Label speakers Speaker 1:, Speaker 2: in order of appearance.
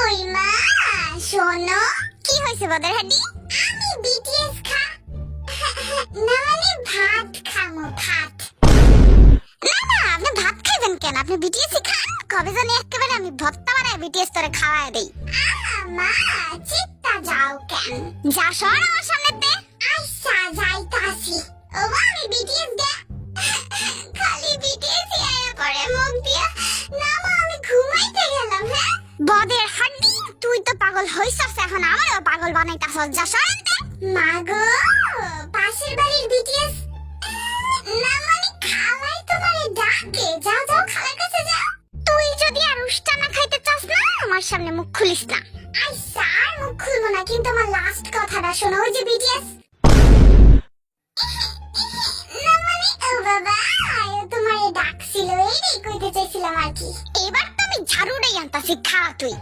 Speaker 1: ওই মা, শোনো। কি হয়েছে বদের হাড্ডি? আমি বিটিএস না মানে ভাত খামো, ভাত। না না, আপনি ভাত খাইবেন কেন? আপনি বিটিএস খান। কবে জানি একেবারে আমি ভর্তা বানায় বিটিএস তোরে খাওয়ায় দেই। মা, চিত্তা যাও কেন? যা সর আমার সামনেতে। আচ্ছা, যাইতাছি। ও মা, আমি বিটিএস দে। খালি বিটিএস আয়া পড়ে মুখ দিয়া। না মা, আমি ঘুমাইতে গেলাম। হ্যাঁ বদের হাড্ডি, তুই তো পাগল হইছস, এখন আমারও পাগল বানাইতাছস। যা সরতে। মা গো, পাশের বাড়ির বিটিএস না মানে খালাই তোমারে ডাকে। যাও যাও, খালার কাছে যাও। তুই যদি আর উষ্টা না খাইতে চাস না, আমার সামনে মুখ খুলিস না। আচ্ছা, আর মুখ খুলবো না, কিন্তু আমার লাস্ট কথাটা শোনো। ওই যে বিটিএস না মানে, ও বাবা, তোমারে ডাকছিল, এইটাই কইতে চাইছিলাম আর কি। এবার তো আমি ঝাড়ুটাই আনতাছি, খা তুই।